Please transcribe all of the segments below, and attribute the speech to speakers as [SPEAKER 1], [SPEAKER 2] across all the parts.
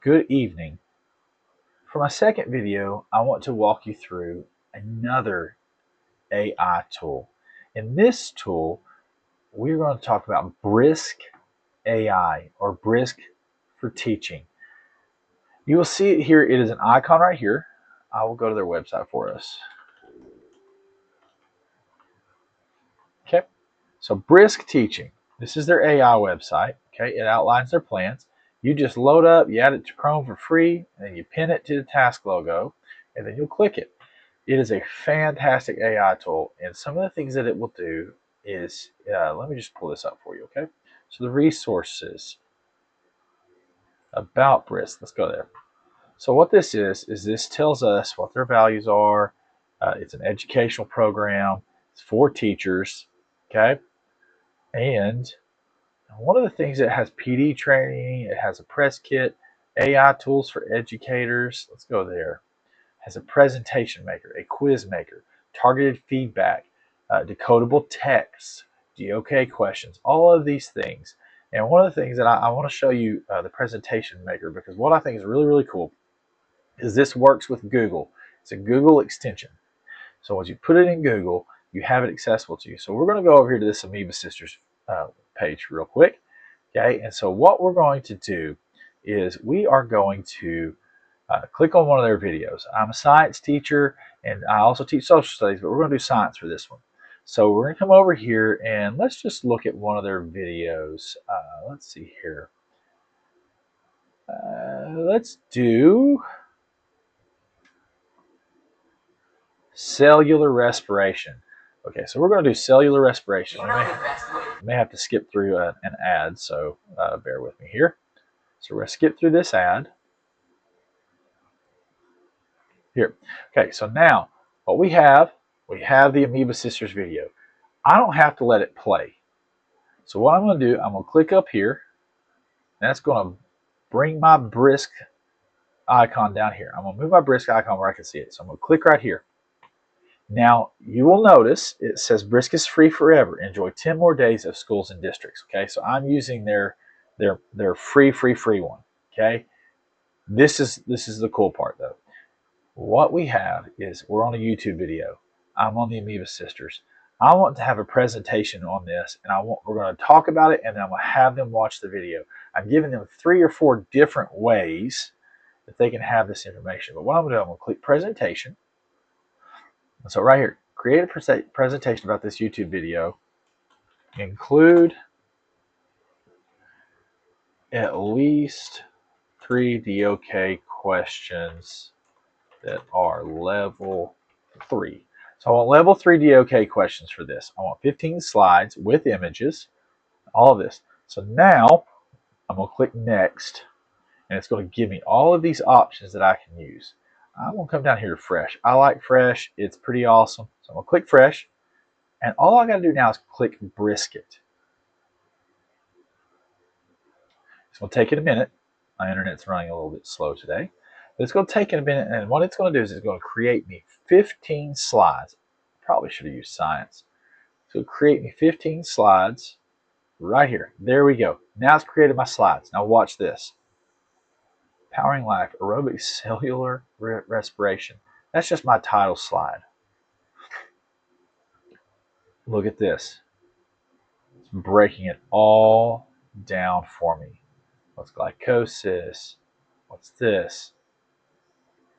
[SPEAKER 1] Good evening. For my second video, I want to walk you through another AI tool. In this tool, we're going to talk about Brisk AI, or Brisk for teaching. You will see it here. It is an icon right here. I will go to their website for us. Okay, so Brisk Teaching. This is their AI website. Okay, it outlines their plans. You just load up, you add it to Chrome for free, and then you pin it to the task logo, and then you'll click it. It is a fantastic AI tool, and some of the things that it will do is, let me just pull this up for you, okay? So the resources about Brisk, let's go there. So what this is this tells us what their values are. It's an educational program. It's for teachers, okay? And one of the things, it has PD training, it has a press kit, AI tools for educators. Let's go there. It has a presentation maker, a quiz maker, targeted feedback, decodable text, DOK questions, all of these things. And one of the things that I want to show you, the presentation maker, because what I think is really, really cool is this works with Google. It's a Google extension. So once you put it in Google, you have it accessible to you. So we're going to go over here to this Amoeba Sisters page real quick. Okay, and so what we're going to do is we are going to click on one of their videos. I'm a science teacher, and I also teach social studies, but we're going to do science for this one. So we're going to come over here, and let's just look at one of their videos. Let's see here. Let's do cellular respiration. Okay, so we're going to do cellular respiration. We may have to skip through an ad, so bear with me here. So we're going to skip through this ad. Here. Okay, so now what we have the Amoeba Sisters video. I don't have to let it play. So what I'm going to do, I'm going to click up here. And that's going to bring my Brisk icon down here. I'm going to move my Brisk icon where I can see it. So I'm going to click right here. Now, you will notice it says Brisk is free forever. Enjoy 10 more days of schools and districts. Okay, so I'm using their free one. Okay, this is the cool part though. What we have is we're on a YouTube video. I'm on the Amoeba Sisters. I want to have a presentation on this, and we're going to talk about it, and then I'm going to have them watch the video. I'm giving them 3 or 4 different ways that they can have this information. But what I'm going to do, I'm going to click presentation. And so right here, create a presentation about this YouTube video. Include at least 3 DOK questions that are level 3. So I want level 3 DOK questions for this. I want 15 slides with images, all of this. So now I'm going to click next, and it's going to give me all of these options that I can use. I'm going to come down here to fresh. I like fresh. It's pretty awesome. So I'm going to click fresh, and all I got to do now is click brisket. It's going to take it a minute. My internet's running a little bit slow today. But it's going to take it a minute, and what it's going to do is it's going to create me 15 slides. Probably should have used science. So create me 15 slides right here. There we go. Now it's created my slides. Now watch this. Powering Life, Aerobic Cellular Respiration. That's just my title slide. Look at this. It's breaking it all down for me. What's glycosis? What's this?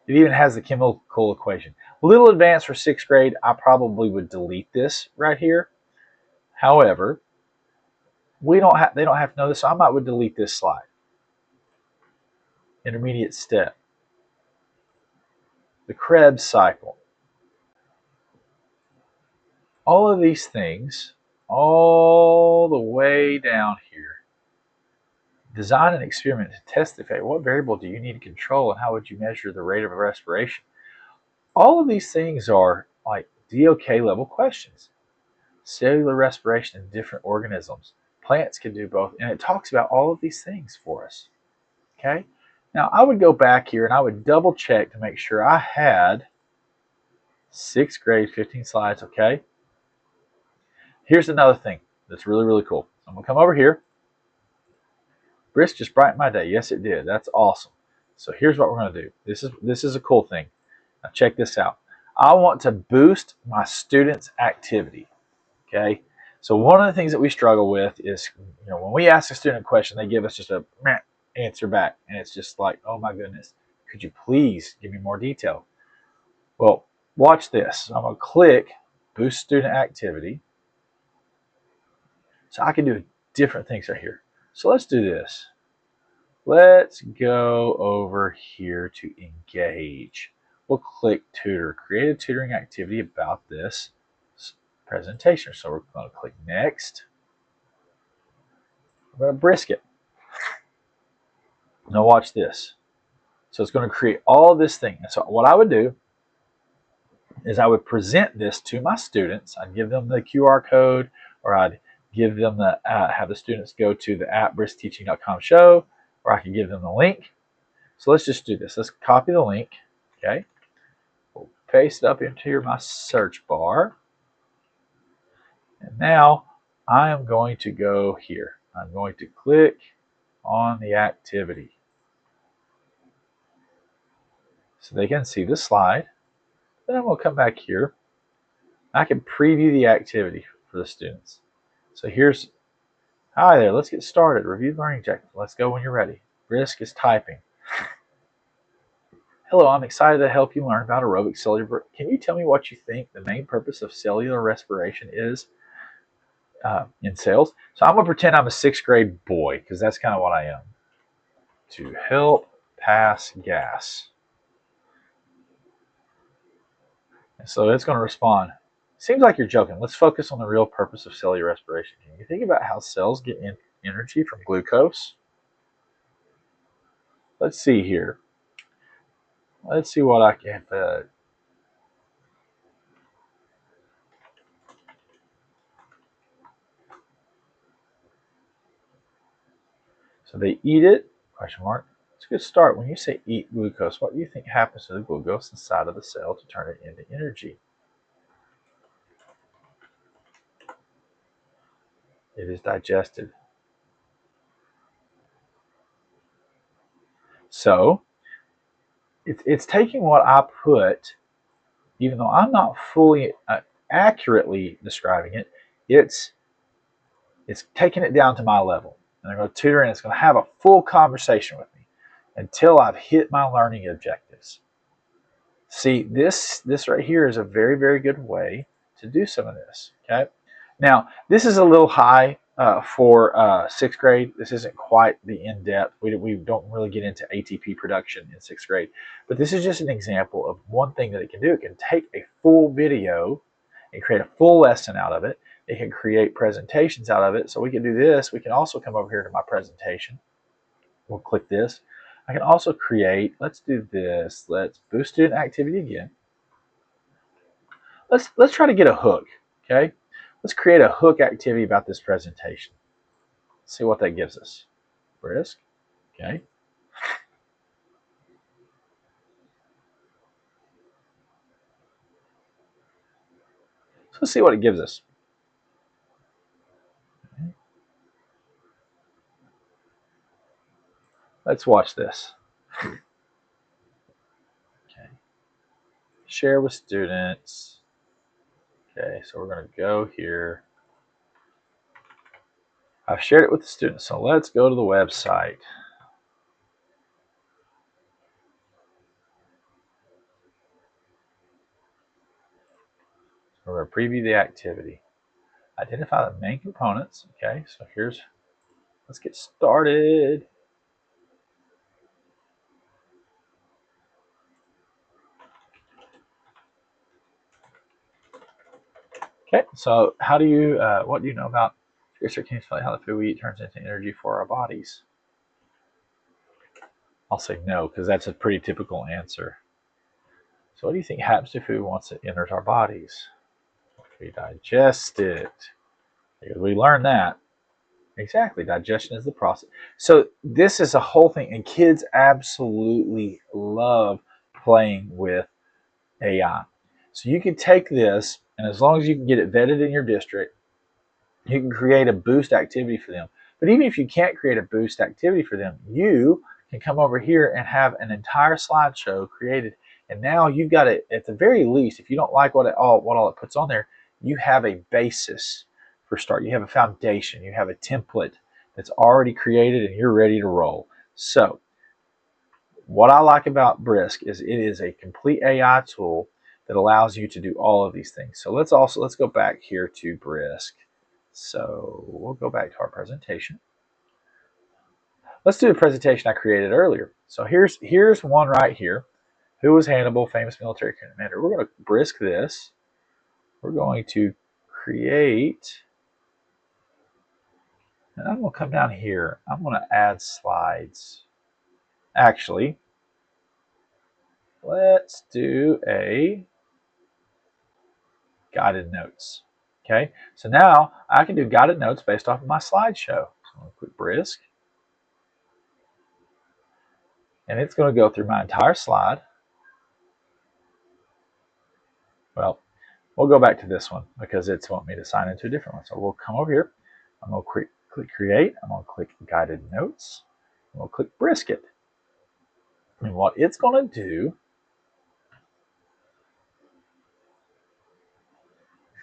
[SPEAKER 1] It even has the chemical equation. A little advanced for 6th grade. I probably would delete this right here. However, they don't have to know this, so I would delete this slide. Intermediate step. The Krebs cycle. All of these things, all the way down here. Design an experiment to test the effect. What variable do you need to control, and how would you measure the rate of respiration? All of these things are like DOK level questions. Cellular respiration in different organisms. Plants can do both, and it talks about all of these things for us. Okay? Now, I would go back here and I would double check to make sure I had 6th grade, 15 slides, okay? Here's another thing that's really, really cool. I'm going to come over here. Brisk just brightened my day. Yes, it did. That's awesome. So here's what we're going to do. This is a cool thing. Now check this out. I want to boost my students' activity. Okay. So one of the things that we struggle with is, when we ask a student a question, they give us just a meh answer back, and it's just like, oh my goodness, could you please give me more detail? Well, watch this. I'm going to click boost student activity. So I can do different things right here. So let's do this. Let's go over here to engage. We'll click tutor, create a tutoring activity about this presentation. So we're going to click next. We're going to brisket. Now watch this. So it's going to create all this thing. And so what I would do is I would present this to my students. I'd give them the QR code, or I'd give them the have the students go to the app briskteaching.com show, or I could give them the link. So let's just do this. Let's copy the link. Okay. We'll paste it up into my search bar. And now I am going to go here. I'm going to click on the activity so they can see the slide. Then I'm going to come back here. I can preview the activity for the students. So here's, hi there, let's get started. Review the learning objective. Let's go when you're ready. Brisk is typing. Hello, I'm excited to help you learn about aerobic cellular. Can you tell me what you think the main purpose of cellular respiration is in sales? So I'm going to pretend I'm a 6th grade boy, because that's kind of what I am. To help pass gas. And so it's going to respond. Seems like you're joking. Let's focus on the real purpose of cellular respiration. Can you think about how cells get energy from glucose? Let's see here. Let's see what I can. So they eat it? Question mark. It's a good start. When you say eat glucose, what do you think happens to the glucose inside of the cell to turn it into energy? It is digested. So it's taking what I put, even though I'm not fully accurately describing it, it's taking it down to my level. And I'm going to tutor, and it's going to have a full conversation with me until I've hit my learning objectives. See, this right here is a very, very good way to do some of this. Okay. Now, this is a little high for 6th grade. This isn't quite the in-depth. We don't really get into ATP production in 6th grade. But this is just an example of one thing that it can do. It can take a full video and create a full lesson out of it. It can create presentations out of it. So we can do this. We can also come over here to my presentation. We'll click this. I can also create, let's do this. Let's boost student activity again. Let's try to get a hook, okay? Let's create a hook activity about this presentation. Let's see what that gives us. Brisk, okay. So let's see what it gives us. Okay. Let's watch this. Okay. Share with students. Okay, so we're going to go here. I've shared it with the students, so let's go to the website. We're going to preview the activity. Identify the main components. Okay, so let's get started. Okay, so what do you know about research how the food we eat turns into energy for our bodies? I'll say no, because that's a pretty typical answer. So what do you think happens to food once it enters our bodies? We digest it. We learned that. Exactly, digestion is the process. So this is a whole thing, and kids absolutely love playing with AI. So you can take this, and as long as you can get it vetted in your district, you can create a boost activity for them. But even if you can't create a boost activity for them, you can come over here and have an entire slideshow created. And now you've got it, at the very least, if you don't like what all it puts on there, you have a basis for start. You have a foundation. You have a template that's already created and you're ready to roll. So what I like about Brisk is it is a complete AI tool that allows you to do all of these things. So let's go back here to Brisk. So we'll go back to our presentation. Let's do a presentation I created earlier. So here's one right here. Who was Hannibal, famous military commander? We're going to Brisk this. We're going to create, and I'm going to come down here. I'm going to add slides. Actually, let's do a guided notes. Okay, so now I can do guided notes based off of my slideshow. So I'm going to click Brisk, and it's going to go through my entire slide. Well, we'll go back to this one because it's wanting me to sign into a different one. So we'll come over here. I'm going to click Create. I'm going to click Guided Notes. And we'll click Brisket. And what it's going to do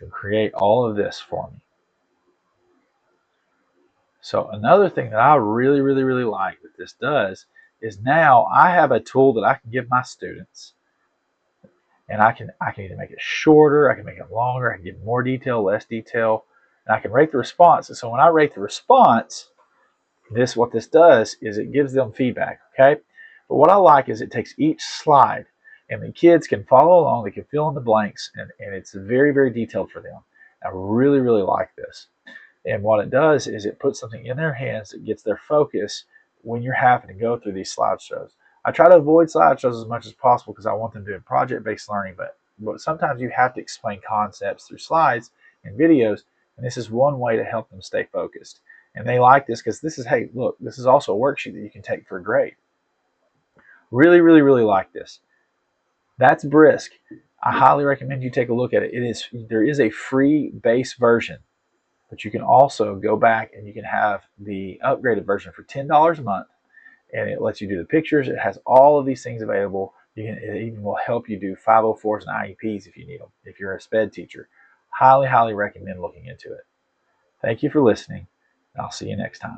[SPEAKER 1] is create all of this for me. So another thing that I really, really, really like that this does is now I have a tool that I can give my students. And I can either make it shorter, I can make it longer, I can give more detail, less detail, and I can rate the response. And so when I rate the response, what this does is it gives them feedback, okay? But what I like is it takes each slide and the kids can follow along, they can fill in the blanks, and it's very, very detailed for them. I really, really like this. And what it does is it puts something in their hands that gets their focus when you're having to go through these slideshows. I try to avoid slideshows as much as possible because I want them doing project-based learning, but sometimes you have to explain concepts through slides and videos, and this is one way to help them stay focused. And they like this because this is, hey, look, this is also a worksheet that you can take for a grade. Really, really, really like this. That's Brisk. I highly recommend you take a look at it. There is a free base version, but you can also go back and you can have the upgraded version for $10 a month, and it lets you do the pictures. It has all of these things available. It even will help you do 504s and IEPs if you need them, if you're a SPED teacher. Highly, highly recommend looking into it. Thank you for listening, and I'll see you next time.